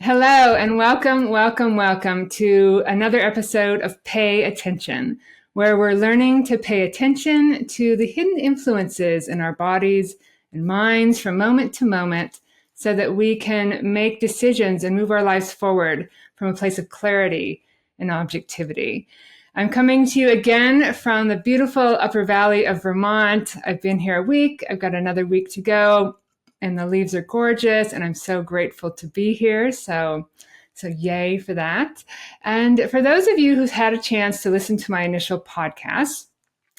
Hello and welcome, welcome, welcome to another episode of Pay Attention, where we're learning to pay attention to the hidden influences in our bodies and minds from moment to moment so that we can make decisions and move our lives forward from a place of clarity and objectivity. I'm coming to you again from the beautiful Upper Valley of Vermont. I've been here a week. I've got another week to go. And the leaves are gorgeous, and I'm so grateful to be here. So yay for that. And for those of you who've had a chance to listen to my initial podcast,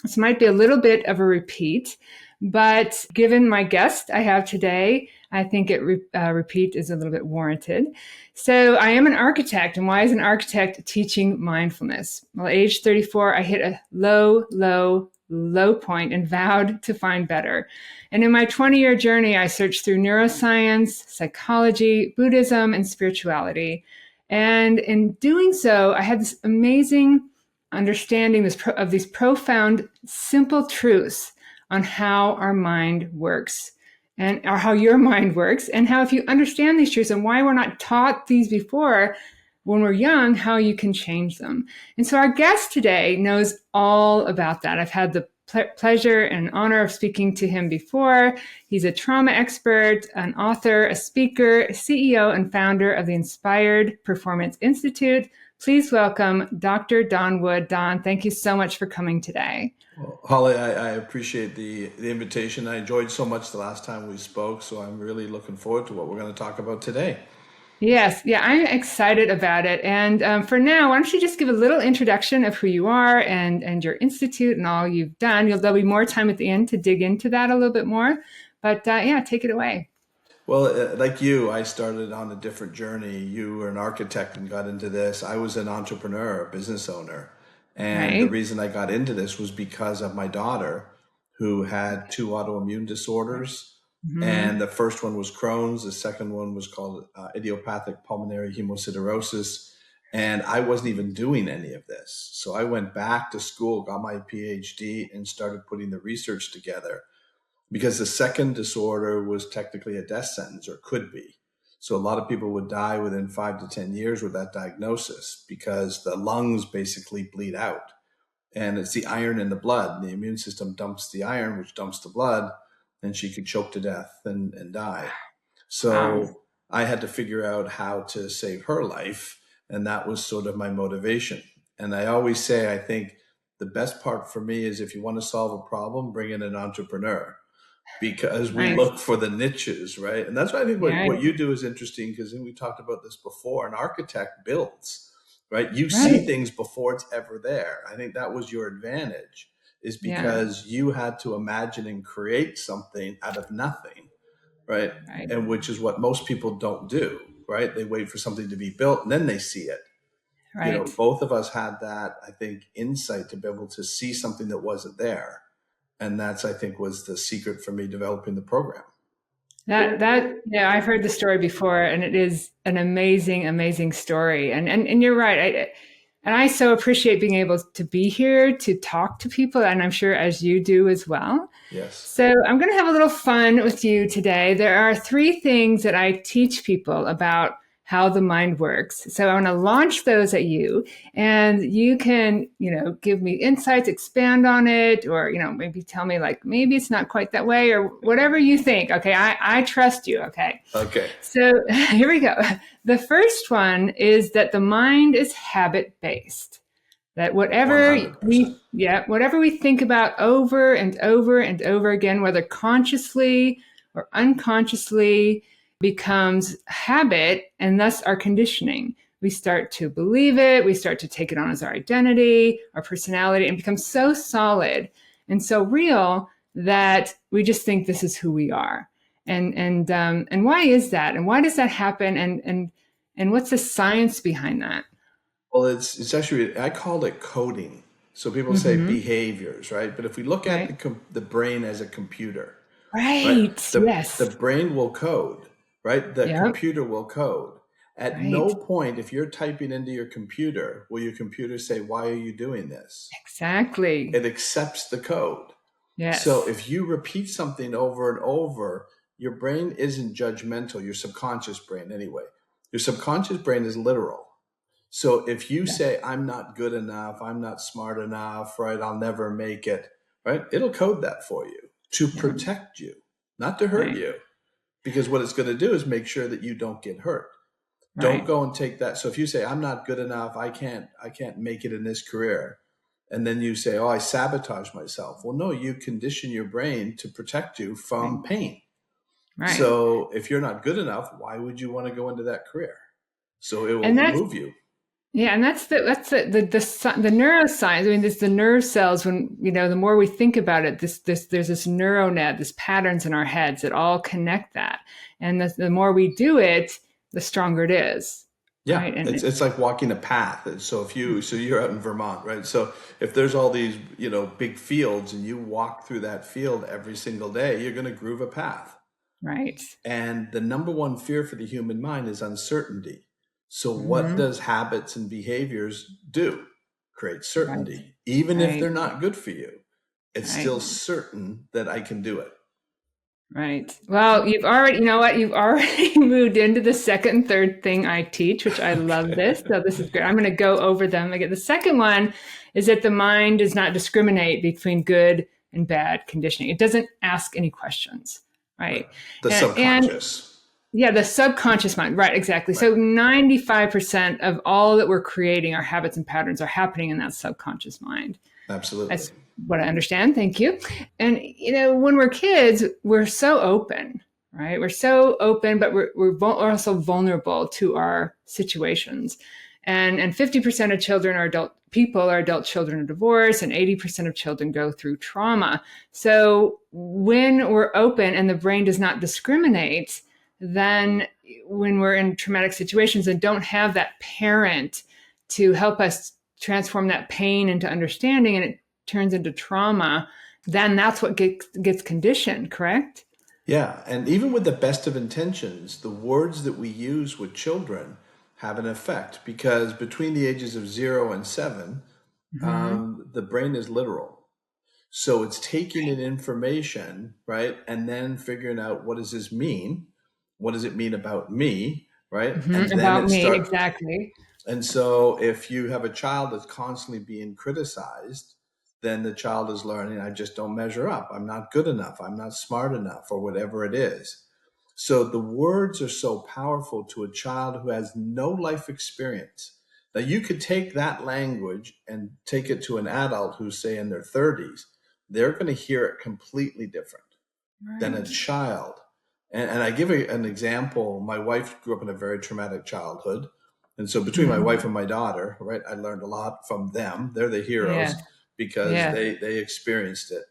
this might be a little bit of a repeat, but given my guest I have today, I think repeat is a little bit warranted. So I am an architect, and why is an architect teaching mindfulness? Well, at age 34, I hit a low point and vowed to find better. And in my 20-year journey, I searched through neuroscience, psychology, Buddhism, and spirituality. And in doing so, I had this amazing understanding of these profound, simple truths on how our mind works or how your mind works, and how if you understand these truths and why we're not taught these before when we're young, how you can change them. And so our guest today knows all about that. I've had the pleasure and honor of speaking to him before. He's a trauma expert, an author, a speaker, CEO, and founder of the Inspired Performance Institute. Please welcome Dr. Don Wood. Don, thank you so much for coming today. Well, Holly, I appreciate the invitation. I enjoyed so much the last time we spoke, so I'm really looking forward to what we're going to talk about today. Yes, yeah, I'm excited about it. And for now, why don't you just give a little introduction of who you are and your institute and all you've done. There'll be more time at the end to dig into that a little bit more. But yeah, take it away. Well, like you, I started on a different journey. You were an architect and got into this. I was an entrepreneur, a business owner. And the Right. reason I got into this was because of my daughter, who had two autoimmune disorders. Mm-hmm. And the first one was Crohn's. The second one was called idiopathic pulmonary hemosiderosis. And I wasn't even doing any of this. So I went back to school, got my PhD, and started putting the research together because the second disorder was technically a death sentence, or could be. So a lot of people would die within 5 to 10 years with that diagnosis because the lungs basically bleed out. And it's the iron in the blood. The immune system dumps the iron, which dumps the blood, and she could choke to death and die. Wow. So I had to figure out how to save her life, and that was sort of my motivation. And I always say, I think the best part for me is if you want to solve a problem, bring in an entrepreneur, because we Nice. look for the niches, right? And that's why I think Yeah. what you do is interesting, because we talked about this before. An architect builds, right? You see Right. things before it's ever there. I think that was your advantage, is Yeah. because you had to imagine and create something out of nothing, right? Right. And which is what most people don't do, right? They wait for something to be built and then they see it. Right. Both of us had that, I think, insight to be able to see something that wasn't there. And that's, I think, was the secret for me developing the program. Yeah, I've heard the story before, and it is an amazing, amazing story. And you're right. And I so appreciate being able to be here to talk to people, and I'm sure as you do as well. Yes. So I'm going to have a little fun with you today. There are three things that I teach people about how the mind works. So I want to launch those at you, and you can, give me insights, expand on it, or, maybe tell me like, maybe it's not quite that way, or whatever you think. Okay. I trust you. Okay. Okay. So here we go. The first one is that the mind is habit based. That whatever 100%. whatever we think about over and over and over again, whether consciously or unconsciously, becomes habit and thus our conditioning. We start to believe it, we start to take it on as our identity, our personality, and become so solid and so real that we just think this is who we are. And why is that? And why does that happen? And what's the science behind that? Well, it's actually, I call it coding. So people say Mm-hmm. behaviors, right? But if we look at Right. the brain as a computer, right? Right. The Yes. brain will code, right? The Yep. computer will code. At Right. no point, if you're typing into your computer, will your computer say, "Why are you doing this?" Exactly. It accepts the code. So Yes. if you repeat something over and over, your brain isn't judgmental, your subconscious brain anyway. Your subconscious brain is literal. So if you Yeah. say, I'm not good enough, I'm not smart enough, right, I'll never make it, right, it'll code that for you to Yeah. protect you, not to hurt Right. you. Because what it's going to do is make sure that you don't get hurt. Don't Right. go and take that. So if you say, I'm not good enough, I can't make it in this career, and then you say, oh, I sabotage myself. Well, no, you condition your brain to protect you Right. from pain. Right. So if you're not good enough, why would you want to go into that career? So it And will that's move you. yeah, and the neuroscience. I mean, this the nerve cells. When the more we think about it, this there's this neural net, this patterns in our heads that all connect that, and the more we do it, the stronger it is, Yeah, right? And it's like walking a path. And so if you so you're out in Vermont, right? So if there's all these, big fields and you walk through that field every single day, you're going to groove a path. right. And the number one fear for the human mind is uncertainty. So what Hmm. does habits and behaviors do? Create Right. certainty. Even if Right. they're not good for you, it's Right. still certain that I can do it. Right. Well, you know what? You've already moved into the second and third thing I teach, which I love this. Okay. So this is great. I'm going to go over them again. The second one is that the mind does not discriminate between good and bad conditioning. It doesn't ask any questions, Right. right? The And subconscious. yeah, the subconscious mind, right? Exactly. Right. So 95% of all that we're creating, our habits and patterns, are happening in that subconscious mind. Absolutely. That's what I understand. Thank you. And when we're kids, we're so open, right? We're so open, but we're also vulnerable to our situations. And 50% of children are adult children of divorce, and 80% of children go through trauma. So when we're open and the brain does not discriminate, then when we're in traumatic situations and don't have that parent to help us transform that pain into understanding, and it turns into trauma, then that's what gets conditioned, correct? Yeah. And even with the best of intentions, the words that we use with children have an effect because between the ages of 0 and 7, Mm-hmm. the brain is literal. So it's taking in information, right? And then figuring out, what does this mean? What does it mean about me? Right. And Mm-hmm. then About it me, start. exactly. And so if you have a child that's constantly being criticized, then the child is learning, I just don't measure up. I'm not good enough. I'm not smart enough, or whatever it is. So the words are so powerful to a child who has no life experience. Now you could take that language and take it to an adult who's, say, in their 30s. They're going to hear it completely different than a Right. child. And I give an example. My wife grew up in a very traumatic childhood. And so between my Mm-hmm. wife and my daughter, right, I learned a lot from them. They're the Yes. heroes because Yes. they experienced it.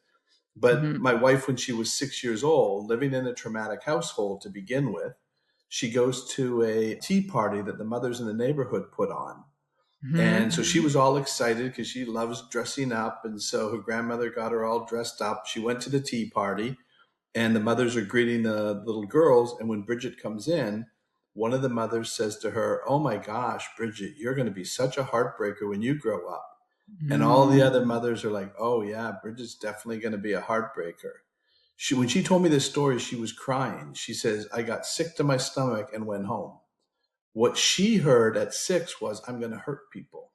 But Mm-hmm. my wife, when she was 6 years old, living in a traumatic household to begin with, she goes to a tea party that the mothers in the neighborhood put on. And so she Mm-hmm. was all excited because she loves dressing up. And so her grandmother got her all dressed up. She went to the tea party, and the mothers are greeting the little girls. And when Bridget comes in, one of the mothers says to her, oh my gosh, Bridget, you're going to be such a heartbreaker when you grow up. And all the Mm-hmm. other mothers are like, oh yeah, Bridget's definitely going to be a heartbreaker. When she told me this story, she was crying. She says, I got sick to my stomach and went home. What she heard at 6 was, I'm going to hurt people.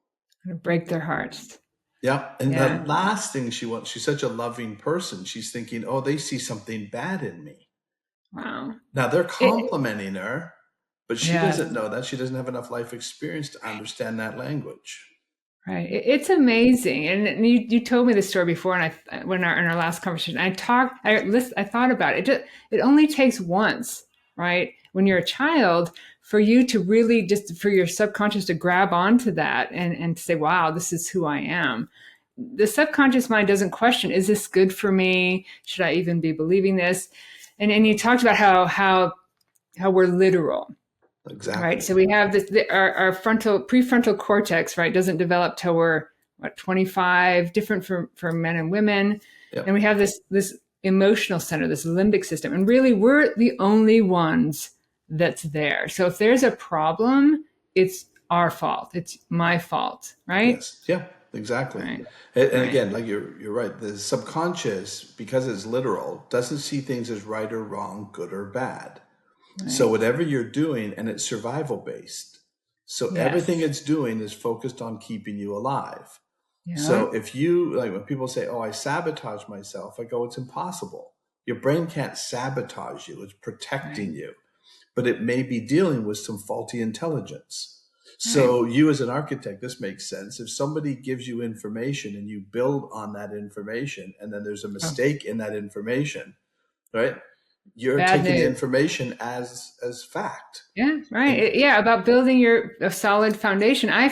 Break their hearts. Yeah. And the Yeah. last thing she wants, she's such a loving person. She's thinking, oh, they see something bad in me. Wow. Now they're It, complimenting her, but she yes. doesn't know that. She doesn't have enough life experience to understand that language. Right. It's amazing. And you told me this story before, and in our last conversation, I thought about it. It only takes once, right? When you're a child, for you to really just for your subconscious to grab onto that and to say, wow, this is who I am. The subconscious mind doesn't question, is this good for me? Should I even be believing this? And you talked about how we're literal, right? Exactly. So we have our prefrontal cortex, right, doesn't develop till we're 25, different for men and women. And Yep. we have this emotional center, this limbic system, and really we're the only ones that's there. So if there's a problem, it's our fault, it's my fault, right? Yes. Yeah. Exactly. Right. And Right. again, like you're right. The subconscious, because it's literal, doesn't see things as right or wrong, good or bad. So Right. whatever you're doing, and it's survival based. So everything Yes. it's doing is focused on keeping you alive. Yeah. So if you, like, when people say, "Oh, I sabotage myself," I go, "It's impossible. Your brain can't sabotage you. It's protecting Right. you, but it may be dealing with some faulty intelligence." Right. So you as an architect, this makes sense. If somebody gives you information and you build on that information, and then there's a Oh, mistake in that information, right? You're bad taking the news. information as fact. Yeah, right. And Yeah, about building a solid foundation. I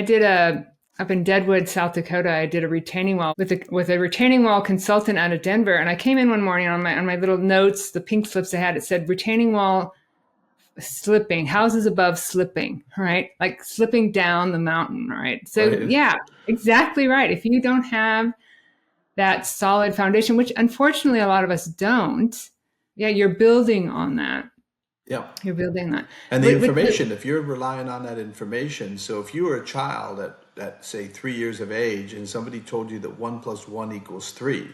did up in Deadwood, South Dakota. I did a retaining wall with a retaining wall consultant out of Denver, and I came in one morning on my little notes, the pink slips I had. It said retaining wall slipping, houses above slipping, right? Like slipping down the mountain, right? So right, yeah, exactly right. If you don't have that solid foundation, which unfortunately a lot of us don't, yeah, you're building on that. yeah. You're building that. And the Which, information, if you're relying on that information, so if you were a child at say 3 years of age, and somebody told you that 1 + 1 = 3,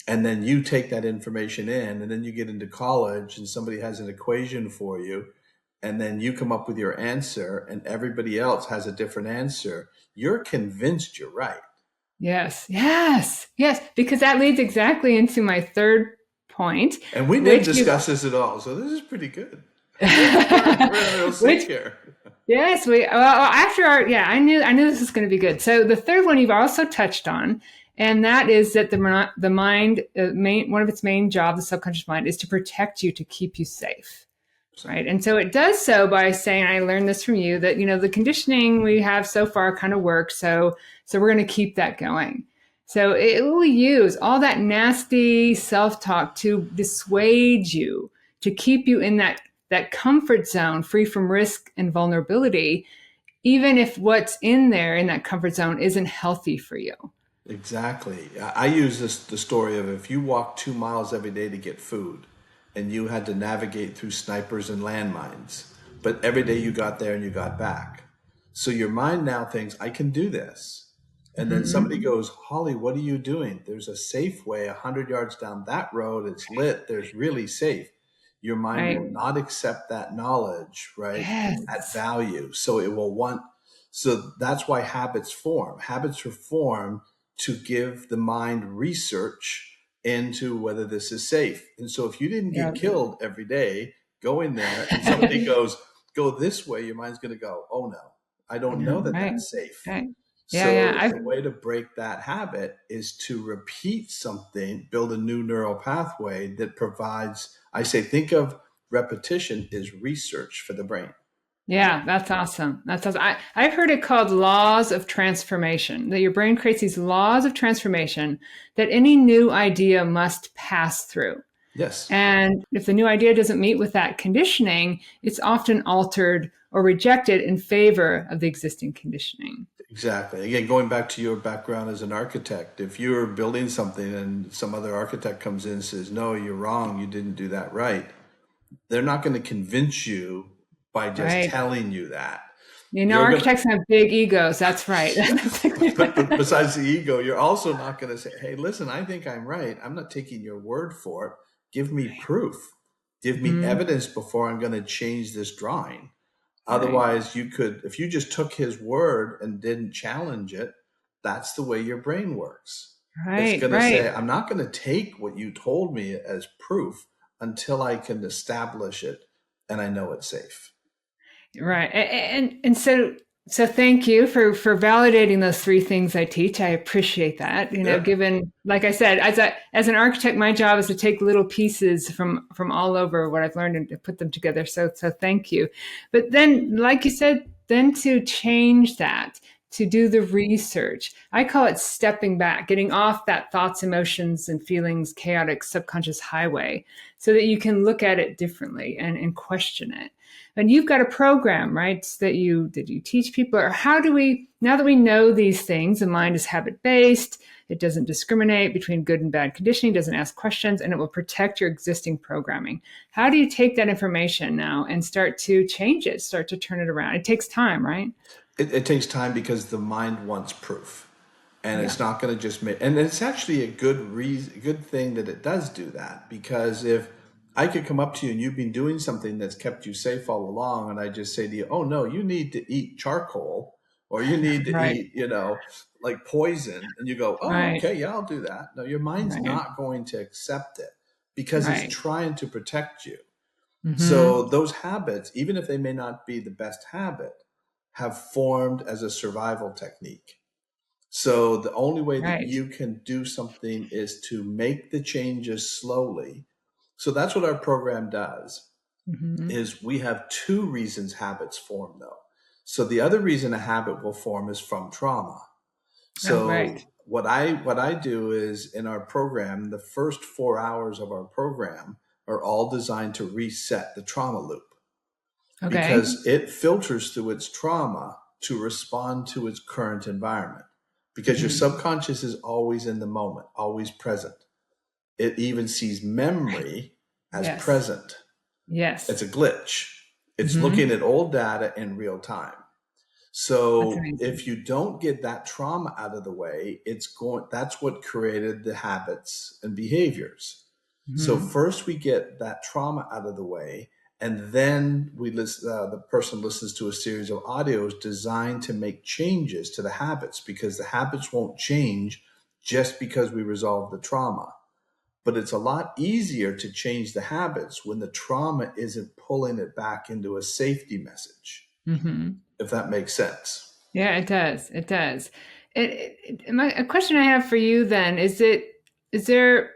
and then you take that information in, and then you get into college, and somebody has an equation for you, and then you come up with your answer, and everybody else has a different answer, you're convinced you're right. yes, yes, yes, because that leads exactly into my third point, And we didn't which is discuss this at all, so this is pretty good. We're in real sync which here. yes, we well after our yeah, I knew this was going to be good. So the third one you've also touched on, and that is that the mind main one of its main jobs, the subconscious mind, is to protect you, to keep you safe. So, Right. And so it does so by saying, I learned this from you, that, the conditioning we have so far kind of works. So we're going to keep that going. So it will use all that nasty self-talk to dissuade you, to keep you in that comfort zone, free from risk and vulnerability, even if what's in there in that comfort zone isn't healthy for you. exactly. I use the story of, if you walk 2 miles every day to get food, and you had to navigate through snipers and landmines, but every day you got there and you got back. So your mind now thinks, "I can do this." And then somebody Mm-hmm. goes, "Holly, what are you doing? There's a Safeway 100 yards down that road. It's lit. There's really safe." Your mind Right. will not accept that knowledge, right? At Yes. value. So it will want, so that's why habits form. Habits are formed to give the mind research into whether this is safe. And so if you didn't Yeah. get killed every day, go in there and somebody goes, "Go this way," your mind's going to go, "Oh no, I don't Yeah, know that right. that's safe." Right. Yeah. Yeah. So I've the way to break that habit is to repeat something, build a new neural pathway that provides, I say, think of repetition is research for the brain. Yeah, that's awesome. That's awesome. I've heard it called laws of transformation, that your brain creates these laws of transformation that any new idea must pass through. Yes. And if the new idea doesn't meet with that conditioning, it's often altered or rejected in favor of the existing conditioning. Exactly. Again, going back to your background as an architect, if you're building something and some other architect comes in and says, "No, you're wrong, you didn't do that right," they're not going to convince you by just Right. telling you that. You're going to, Architects have big egos. That's right. but besides the ego, you're also not going to say, "Hey, listen, I think I'm right. I'm not taking your word for it. Give me proof. Give me Mhm. evidence before I'm going to change this drawing." Right. Otherwise, you could, if you just took his word and didn't challenge it, that's the way your brain works. It's Right. going to Right. say, "I'm not going to take what you told me as proof until I can establish it and I know it's safe." Right. And so thank you for validating those three things I teach. I appreciate that. Yeah. Given, like I said, as an architect, my job is to take little pieces from all over what I've learned and to put them together. So thank you. But then, like you said, then to change that, to do the research. I call it stepping back, getting off that thoughts, emotions, and feelings chaotic subconscious highway so that you can look at it differently and question it. And you've got a program, right, that you teach people, or how do we, now that we know these things, the mind is habit based, it doesn't discriminate between good and bad conditioning, doesn't ask questions, and it will protect your existing programming. How do you take that information now and start to change it, start to turn it around? It takes time, right? It takes time because the mind wants proof, and Yeah. it's not going to just make. And it's actually a good reason, good thing that it does do that, because if I could come up to you and you've been doing something that's kept you safe all along, and I just say to you, "Oh no, you need to eat charcoal, or you need to Right. eat, like poison," and you go, "Oh, Right. okay, yeah, I'll do that." No, your mind's Right. not going to accept it because it's Right. trying to protect you. So Mm-hmm. those habits, even if they may not be the best habit, have formed as a survival technique. So the only way that Right. you can do something is to make the changes slowly. So that's what our program does. Mm-hmm. Is we have two reasons habits form though. So the other reason a habit will form is from trauma. Oh, right. So what I do is in our program, the first 4 hours of our program are all designed to reset the trauma loop Okay. because it filters through its trauma to respond to its current environment. Because your Mm-hmm. subconscious is always in the moment, always present. It even sees memory as Yes. present. It's Yes. a glitch. It's Mm-hmm. looking at old data in real time. That's So amazing. if you don't get that trauma out of the way, that's what created the habits and behaviors. So Mm-hmm. first we get that trauma out of the way, and then the person listens to a series of audios designed to make changes to the habits, because the habits won't change just because we resolve the trauma. But it's a lot easier to change the habits when the trauma isn't pulling it back into a safety message, Mm-hmm. if that makes sense. Yeah, it does. It does. A question I have for you then is there,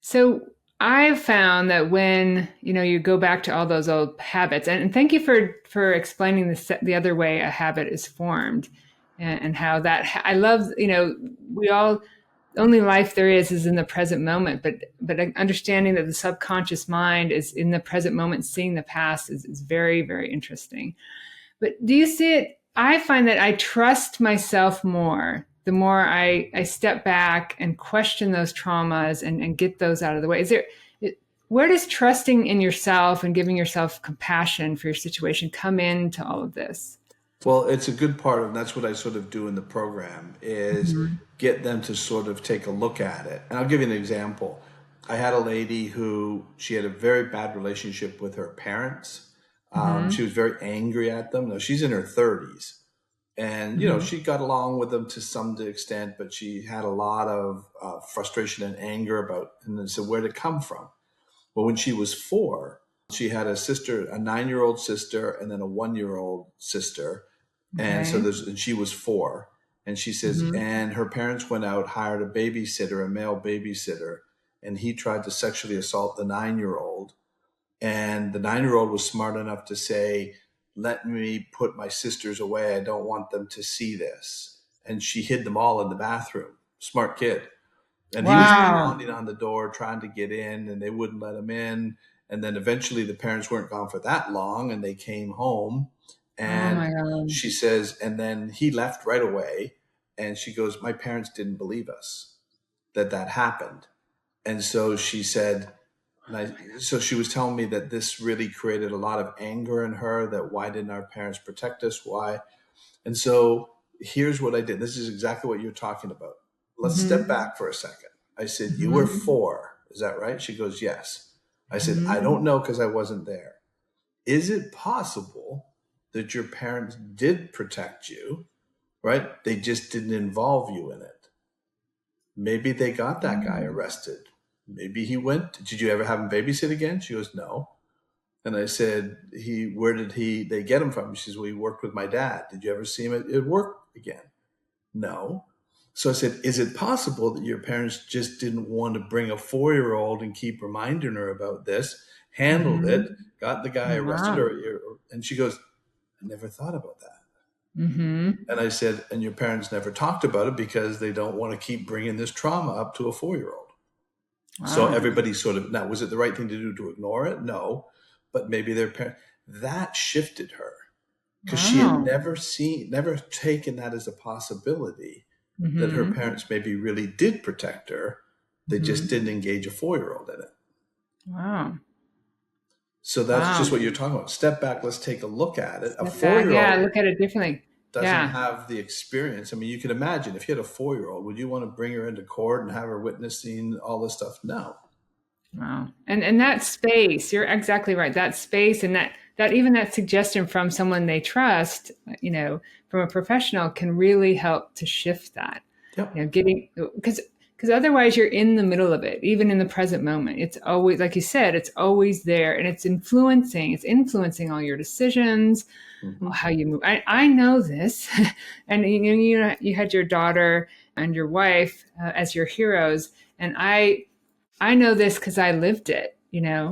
so I've found that when, you go back to all those old habits, and thank you for explaining the other way a habit is formed, and how I love, we all, the only life there is in the present moment, but understanding that the subconscious mind is in the present moment, seeing the past is very, very interesting. But do you see it? I find that I trust myself more the more I step back and question those traumas and get those out of the way. Where does trusting in yourself and giving yourself compassion for your situation come into all of this? Well, it's a good part, and that's what I sort of do in the program is Mm-hmm. get them to sort of take a look at it. And I'll give you an example. I had a lady who she had a very bad relationship with her parents. She Mm-hmm. was very angry at them. Now she's in her 30s, and Mm-hmm. she got along with them to some extent, but she had a lot of frustration and anger about. And then so where did it come from? Well, when she was 4, she had a sister, a 9-year-old sister, and then a 1-year-old sister. And so Okay. and she was 4. And she says, Mm-hmm. and her parents went out, hired a babysitter, a male babysitter, and he tried to sexually assault the 9-year-old. And the 9-year-old was smart enough to say, let me put my sisters away. I don't want them to see this. And she hid them all in the bathroom. Smart kid. And he was Wow. pounding on the door trying to get in, and they wouldn't let him in. And then eventually the parents weren't gone for that long, and they came home. Oh my And God. she says, and then he left right away. And she goes, my parents didn't believe us that happened. And so she said, so she was telling me that this really created a lot of anger in her, that why didn't our parents protect us? Why? And so here's what I did. This is exactly what you're talking about. Let's step Mm-hmm. back for a second. I said, you were Mm-hmm. 4. Is that right? She goes, yes. I said, I Mm-hmm. don't know because I wasn't there. Is it possible that your parents did protect you, right? They just didn't involve you in it. Maybe they got that guy Mm-hmm. arrested. Maybe he went. Did you ever have him babysit again? She goes, no. And I said, where did they get him from? She says, well, he worked with my dad. Did you ever see him at work again? No. So I said, is it possible that your parents just didn't want to bring a 4-year-old and keep reminding her about this, handled it, Mm-hmm. got the guy arrested, Wow. and she goes, I never thought about that. Mm-hmm. And I said, and your parents never talked about it because they don't want to keep bringing this trauma up to a 4-year-old. So Wow. everybody sort of, now, was it the right thing to do to ignore it? No. But maybe their parents, that shifted her because she had Wow. never taken that as a possibility that her Mm-hmm. parents maybe really did protect her. They just Mm-hmm. didn't engage a 4-year-old in it. Wow. So that's Wow. just what you're talking about. Step back, let's take a look at it. A Step back. Yeah, 4-year-old look at it differently. doesn't Yeah. have the experience. I mean, you can imagine if you had a 4-year-old, would you want to bring her into court and have her witnessing all this stuff? No. Wow. And that space, you're exactly right. That space and that even that suggestion from someone they trust, from a professional can really help to shift that. Yep. Getting because otherwise you're in the middle of it, even in the present moment. It's always, like you said, it's always there and it's influencing all your decisions, Hmm. how you move. I know this. And you had your daughter and your wife as your heroes, and I know this because I lived it,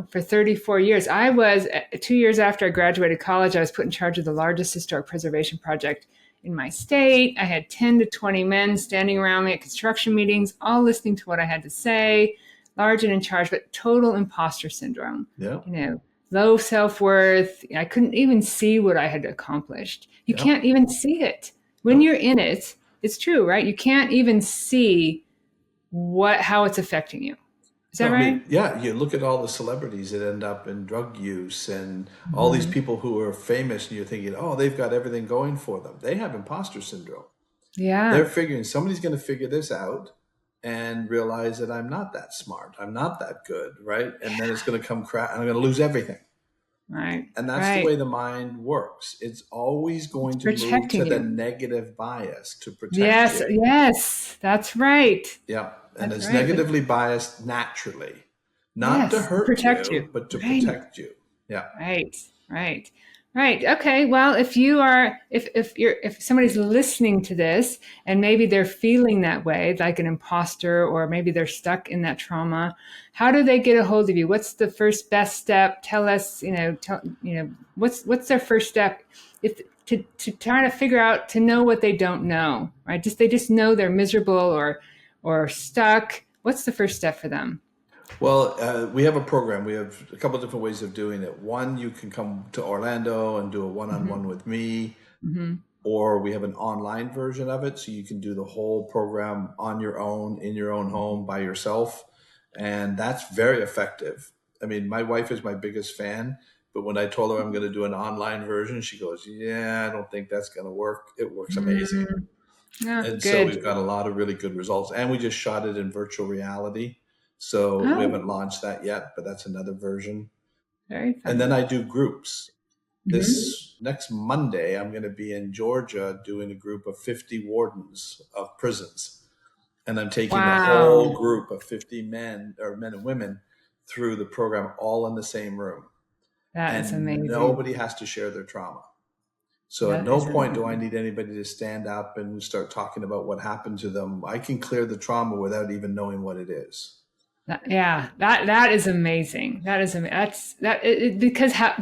for 34 years. 2 years after I graduated college, I was put in charge of the largest historic preservation project in my state. I had 10 to 20 men standing around me at construction meetings, all listening to what I had to say, large and in charge, but total imposter syndrome, Yeah. you know, low self worth. I couldn't even see what I had accomplished. You Yeah. can't even see it. When No. you're in it, it's true, right? You can't even see how it's affecting you. Is that No, I right? mean, yeah, you look at all the celebrities that end up in drug use and all these Mhm. people who are famous, and you're thinking, oh, they've got everything going for them. They have imposter syndrome. They're Yeah. figuring somebody's going to figure this out and realize that I'm not that smart. I'm not that good, right? And then it's going to come crap and I'm going to lose everything. Right. And that's the Right. way the mind works. It's always It's going to move to protecting the you. negative bias to protect Yes. you. Yes. That's right. Yeah. And That's it's right. But negatively biased naturally, not to yes, to hurt protect you. you, but to Right. protect you. Yeah. Right, right, right. Okay. Well, if somebody's listening to this and maybe they're feeling that way, like an imposter, or maybe they're stuck in that trauma, how do they get a hold of you? What's the first best step? Tell us. What's their first step if to try to figure out to know what they don't know, right? They just know they're miserable or stuck. What's the first step for them? Well, we have a program. We have a couple of different ways of doing it. One, you can come to Orlando and do a one on Hmm. one with me, Hmm. or we have an online version of it. So you can do the whole program on your own, in your own home, by yourself. And that's very effective. I mean, my wife is my biggest fan, but when I told her I'm going to do an online version, she goes, yeah, I don't think that's going to work. It works amazing. Mm, yeah, And so good. we've got a lot of really good results. And we just shot it in virtual reality. So we Oh, haven't launched that yet, but that's another version. very And then fun. I do groups. Hmm. This next Monday, I'm going to be in Georgia doing a group of 50 wardens of prisons. And I'm taking the whole Wow, group of 50 men or men and women through the program all in the same room. that is And amazing. nobody has to share their trauma. So at That no is point do I amazing. need anybody to stand up and start talking about what happened to them. I can clear the trauma without even knowing what it is. Yeah, that is amazing. That is that's that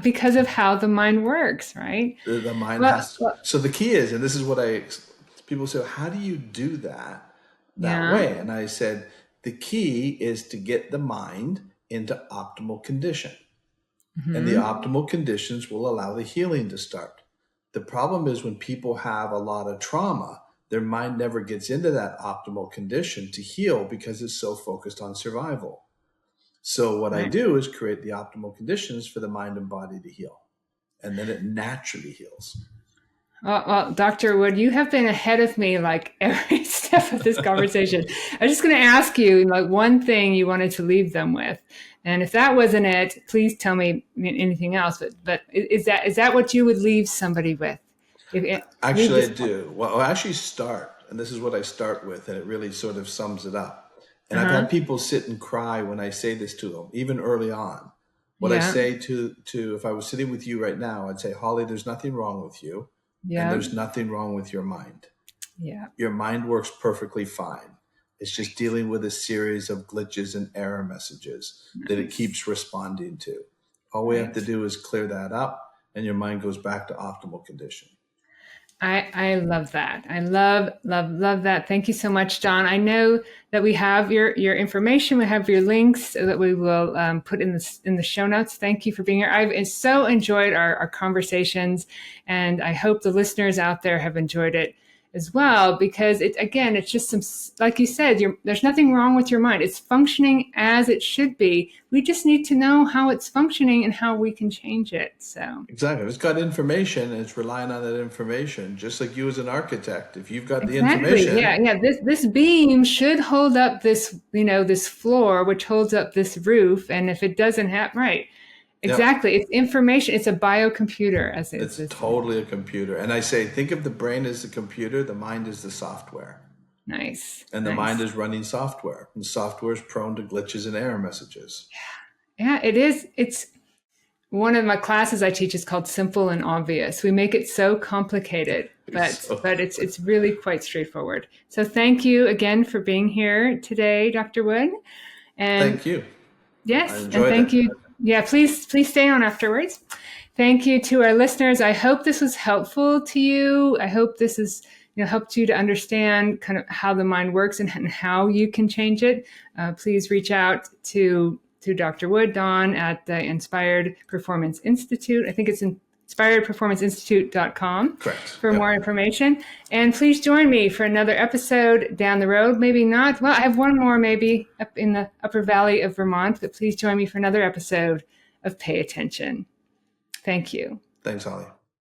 because of how the mind works, right? The mind Well, has. well, So the key is, and this is what people say, how do you do that yeah. way? And I said, the key is to get the mind into optimal condition. And the Hmm. optimal conditions will allow the healing to start. The problem is when people have a lot of trauma, their mind never gets into that optimal condition to heal because it's so focused on survival. So, what I Right. do is create the optimal conditions for the mind and body to heal, and then it naturally heals. Well, Dr. Wood, you have been ahead of me like every step of this conversation. I was just going to ask you like one thing you wanted to leave them with, and if that wasn't it, please tell me anything else. But is that what you would leave somebody with? If leave Actually, I this. do. Well, I actually start, and this is what I start with, and it really sort of sums it up. And Uh I've had huh. people sit and cry when I say this to them, even early on. What I Yeah. say to if I was sitting with you right now, I'd say, Holly, there's nothing wrong with you, and Yeah. there's nothing wrong with your mind. Yeah. Your mind works perfectly fine. It's just Right. dealing with a series of glitches and error messages that it Nice. keeps responding to. All we have to Right. do is clear that up, and your mind goes back to optimal condition. I love that. I love that. Thank you so much, John. I know that we have your information. We have your links that we will put in the show notes. Thank you for being here. I've so enjoyed our conversations, and I hope the listeners out there have enjoyed it as well, because it's just some, like you said, there's nothing wrong with your mind. It's functioning as it should be. We just need to know how it's functioning and how we can change it. So Exactly. If it's got information and it's relying on that information, just like you as an architect, if you've got the exactly, information, yeah. This beam should hold up this, this floor, which holds up this roof, and if it doesn't have, right. yeah, Exactly. It's information. It's a biocomputer, as it's this. totally a computer. And I say, think of the brain as the computer, the mind is the software. Nice. And the mind Nice. is running software. And software is prone to glitches and error messages. Yeah, it is. It's one of my classes I teach is called Simple and Obvious. We make it so complicated, So, but it's really quite straightforward. So thank you again for being here today, Dr. Wood. And thank you. I yes, and enjoyed thank it. you. Yeah, please stay on afterwards. Thank you to our listeners. I hope this was helpful to you. I hope this has helped you to understand kind of how the mind works and how you can change it. Please reach out to Dr. Wood, Dawn, at the Inspired Performance Institute. I think it's inspiredperformanceinstitute.com Correct. for more information. And please join me for another episode down the road. Maybe not. Well, I have one more maybe up in the Upper Valley of Vermont, but please join me for another episode of Pay Attention. Thank you. Thanks, Holly.